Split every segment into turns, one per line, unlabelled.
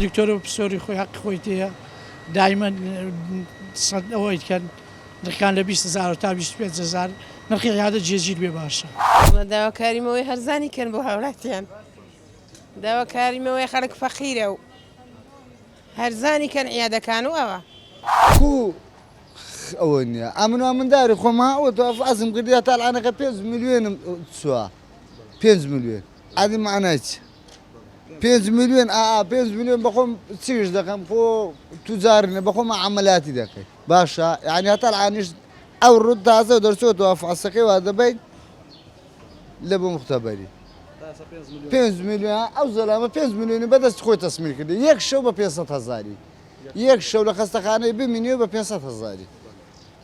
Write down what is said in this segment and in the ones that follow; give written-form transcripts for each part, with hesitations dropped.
دکتۆر و پسۆری خۆی حەقی خۆی تەیە دایمەن ئەوەی کەن نرخەکان لە 20,000 تا 25,000 نرخی عیادەت جێگیر بێ باشە.
داواکاریمەوەی هەرزانی کەن بۆ هاوڵاتیان داواکاریمەوەی خەڵک فەقیرە و هەرزانی کەن عیادەکان و ئەوە
ئەوە نییە ئەمنوا منداری خۆما ئەوە تۆ ئەزم کردیا تاالعانەکە 5 میلیۆنم چووە 5 میلیۆن ئادی معنای چی 5 میلیۆن 5 میلیۆن بەخۆم چیش دەکەم خۆ توجارنە بەخۆمە عملاتی دەکەی باشە یعنی هەتاالعانیش ئەو ڕوود تازە و دەرچۆتەوە فعسەکەی وا دەبیت لە بۆ مختەبەری 5 میلیۆن ئەو زەلامە 5 میلیۆنی بەدەست خۆی تەسمیر کردی یەک شەو بە 500,000 یەک شەو لە خەستەخانەی بمینێ بە 500,000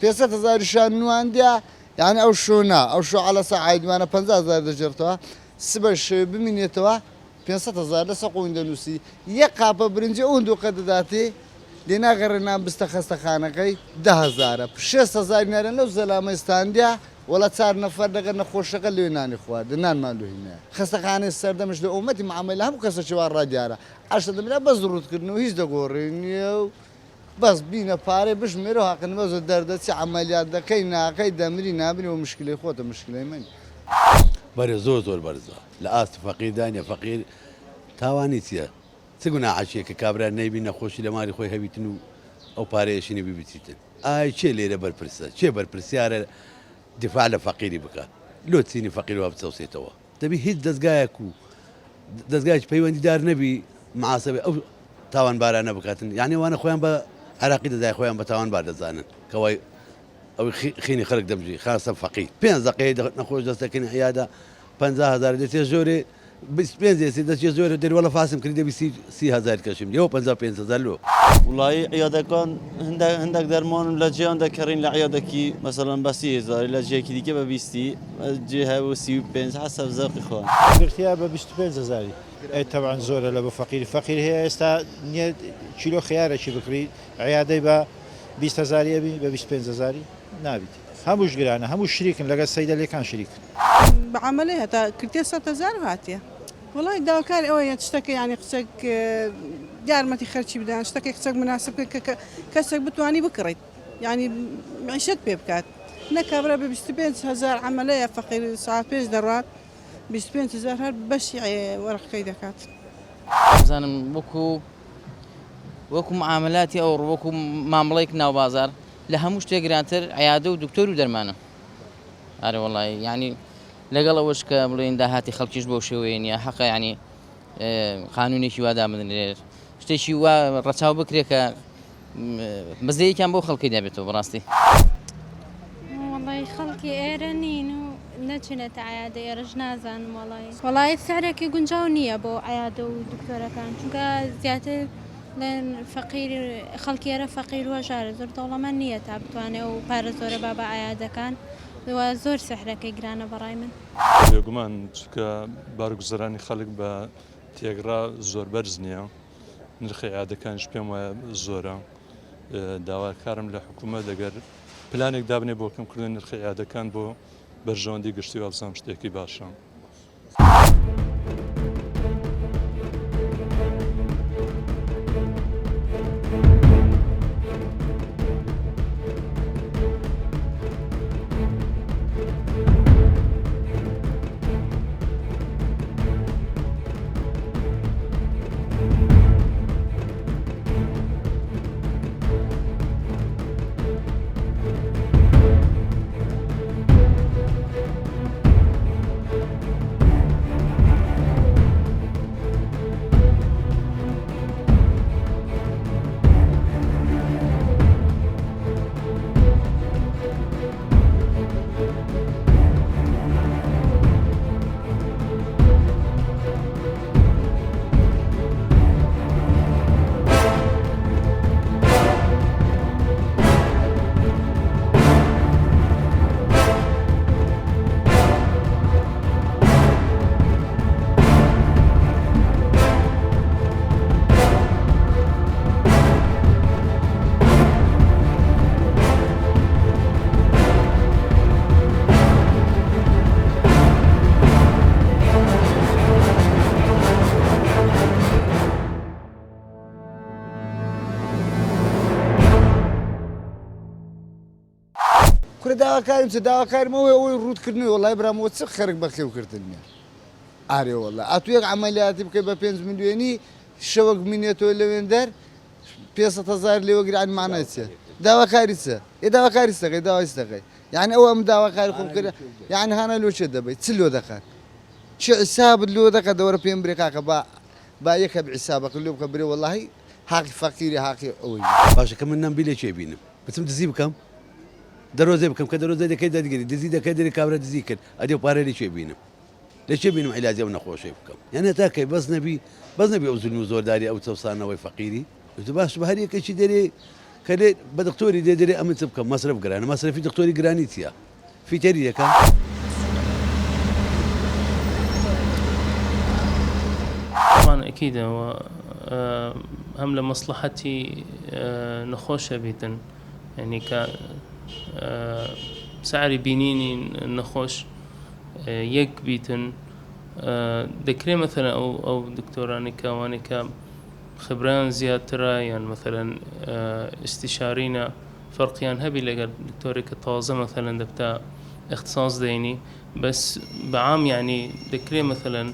500,000 شان نواندیا یعنی ئەو شونا ئەو شو عەلەسە عیدمانە 50,000 دەژێتەوە سبە شەوێ بمینێتەوە 500,000 لەسەر قوین دەنووسی یەک قاپە برنجی ئەوەن دووقە دەداتی لێ ناگەڕێنان بستە خەستەخانەکەی 10,000 6,000 نەرن لەو زەلامەستاندیا وەڵا 4 نەفەر دەگەر نەخۆشەکە لێ نانی خواردە نانمان لێهینە خەستەخانەی سەردەمش لە ئومەتی معاملە هەموو کەسەکیوا ڕادیارە ئاشە دەبێت بەس ڕوودکردنەوە هیچ دەگۆڕێنیە و بەس بینە پارەی بژمێرە و حەقنمە زۆر دەردەچی عملیات دەکەی ناکەی دەمری نابنی و مشکلی خۆتە مشکلەی من
بەرە زۆر بەرزە لە ئاست فەقیردانە فەقیر تاوانی چییە چ گوناحەیە کە کابرا نەیبی نەخۆشی لە ماری خۆی هەبیتن و ئەو پارەیەشینی بیبیتن ئای چێ لێرە بەرپرسە چێ بەرپرسیارە دفاع لە فەقیری بکات لۆ چینی فەقیر وا بچەوسێتەوە دەبی هیچ دەستگایەک و دەستگایکی پەیوەندیدار نەبی معاسبێ ئەو تاوان بارانە بکاتن یعنی وانە خۆیان بە عراقی دەزای خۆیان بە تاوان بار دەزانن کەوای ئەو خینی خەرک دەبژی خاصە فەقیر 5 دقەیە نەخۆش دەستەکەنی عیادە 50,000 دەچێت زۆرێ 25 دەچێت زۆرە دەروەڵە فاسم کردی دەبی 30,000 کەشم لێەوە 55,000 لۆ
وڵایی عیادەکان هەندێک دەرمان لە جێیان دەکەڕین لە عیادەکی مەسەڵەن بە 30,000 لە جێکی دیکە بە 20 جێ هەبوو 35 حسەب زەوقی خۆن
گرتیا بە 25,000 ئەی تەبعاً زۆرە لە بە فەقیری فەقیر هەیە ئێستا نییە کیلۆ خیارێکی بکڕی عیادەی بە 20,000 ئەبی بە 25,000 نابیت هەمووش گرانە هەموو شریکن لەگەڵ سەیدە لێکان شریک
بعملي هتا كرتي 100,000 هاتيه والله داواکار ئەوەیە شتەکە ینی قسەک یارمەتی خەرچی بدەن شتەکە قسەک مناسب کەسێک بتوانی بکڕیت ینی معیشەت پێ بکات نەکابرا بە 25,000 عملەیە فەقیر ساعت پێش دەڕات 25,000 هەر بەشی وەرەقەکەی دەکات
بزانم وەکو معاملاتی ئەو وەکو مامەڵەیەک ناو بازار لە هەموو شتێک گرانتر عیادە و دکتۆر و دەرمانە ئارە وەڵی ینی لەگەڵ ئەوەش کە بڵێن داهاتی خەڵکیش بەو شێوەیە نیە حەقە ینی قانونێکی وادا بدن لێر شتێکی وا ڕەچاو بکرێت کە بەزەیەکیان بۆ خەڵکی دەبێتەوە بەڕاستی
وڵی خەڵکی ئێرە نین و نەچێتە عیادە ئێرەش نازانم وڵی سعرێکی گونجاو نییە بۆ عیادە و دکتۆرەکان چونکە زیاتر لە فەقیر خەڵکی ئێرە فەقیر وەژارە زۆر دەوڵەمەند نییە تا بتوانێت و پارە زۆرە با بە عیادەکان زۆر سەحرەکەی گرانە بەڕای من
بێگومان چکە بارگوزەرانی خەڵک بە تێگرا زۆر بەرز نییە نرخی عیادەکانش پێم وایە زۆرە داواکارم لە حکوومەت دەگەر پلانێک دابنێ بۆ کەمکردن نرخی عیادەکان بۆ بەرژەوەندی گشتی و هەڵسام شتێکی باشە.
كل داواکاری مەوەی ئەوەی ڕوودکردنی وڵای برامەوە چ خەرک بە خێوکردنیە ئارێ وڵا ئەتوێک عملیاتی بکەی بە 5 میلیۆنی شەوەک بمینێتەوە لەوێن دەر 500,000 لێوەگران مانای چێ داواکاری چە داواکاری سەقەی داوای سەقەی یعنی ئەو ئەم داواکاری خۆم کرد یعنی هانە لۆ چێ دەبێت چ لۆ دەکات چ حسابت لۆ دەکات دەوەرە پێم برێ کاکە با یەکە حسابەکە لێ بکە برێ وەڵاهی حاقی فەقیری حاقی ئەوەی
باشە کە من نەمبی لێ چێ بینم بچم دزی بکەم دەرۆزێ بکەم کە دەرۆزە دەکەی دەدگری دزی دەکەی دەری کابرا دزی کرد ئەدێ پارە لێ چێ بینم لێ چێ بینم عیلاجی ئەو نەخۆشەی بکەم یانە تاکەی بەس نەبی ئەو زولم و زۆرداری ئەو چەسانەوەی فەقیری باش بە هەر یەکێکی دەرێ کە لێ بە دکتۆری دێ ئەمن چ بکەم مەسرف گرانە مەسرفی دکتۆری گرانی چییە فیتەری یەکەم
طبعا أكيد هو هم لمصلحتي نخوش بيتن يعني ك سعري بينيني نخوش يك بيتن دكري مثلا أو دكتوراني كواني خبران زيادة يعني مثلا استشارينا فرقيان هبي لقى دكتوري كطازة مثلا دبتا اختصاص ديني بس بعام يعني دكري مثلا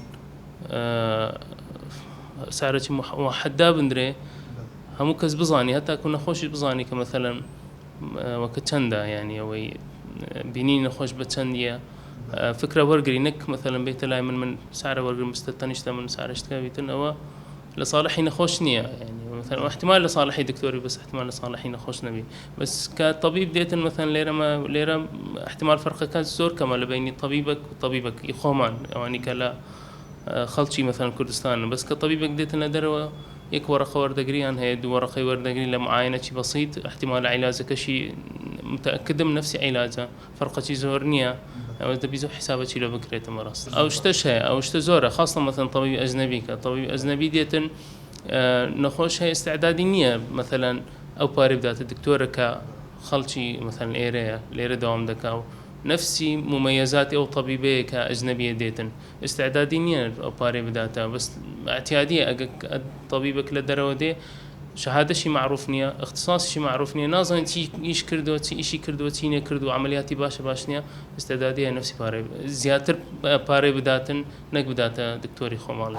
سعرتي محددة بندري همو كز بزاني حتى كنا خوش بزاني كمثلا وكتشندا يعني أو بينين خوش بتشندية فكرة ورقري نك مثلا بيت لاي من سعر ورقري مستتنشتا من سعر اشتكا بيتن أو لصالحي نخوش نية يعني مثلا احتمال لصالحي دكتوري بس احتمال لصالحي نخوش نبي بس كطبيب ديتن مثلا ليرة احتمال فرق كان زور كما لبيني طبيبك وطبيبك يخومان يعني كلا خلطي مثلا كردستان بس كطبيبك ديتنا دروا يك ورقة وردقريان هي دو ورقة وردقري لمعاينة شي بسيط احتمال علاجك شي متأكد من نفسي علاجه فرقة شي زورنية أو إذا بيزو حسابه شي لو بكريت مرض أو اشتشها أو اشتزوره خاصة مثلا طبيب أجنبي كطبيب أجنبي ديتن نخوش هي استعدادية مثلا أو باري بدات الدكتورة كخلطي مثلا إيريا دوام دكاو نفسي مميزات أو طبيبية كأجنبية ديتن استعدادية أو باري بداتا بس اعتيادية طبيبك لدرو دي شهادة شي معروف نية اختصاص شي معروف نية نازن إيش كردو إيشي كردو تينية كردو عملياتي باش نية استعدادية نفسي باري زيادة باري بداتن نك بداتا دكتوري خمالي